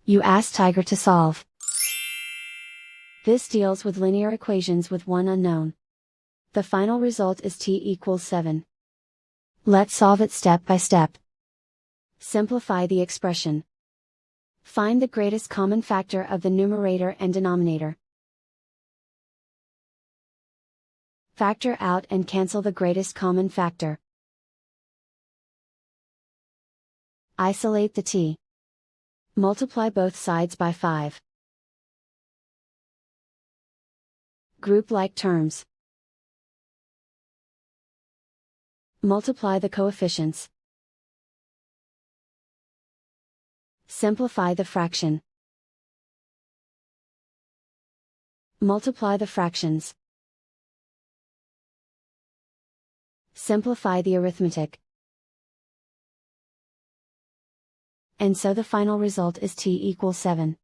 You ask Tiger to solve. This deals with linear equations with one unknown. The final result is t equals 7. Let's solve it step by step. Simplify the expression. Find the greatest common factor of the numerator and denominator. Factor out and cancel the greatest common factor. Isolate the t. Multiply both sides by 5. Group like terms. Multiply the coefficients. Simplify the fraction. Multiply the fractions. Simplify the arithmetic. And so the final result is t equals 7.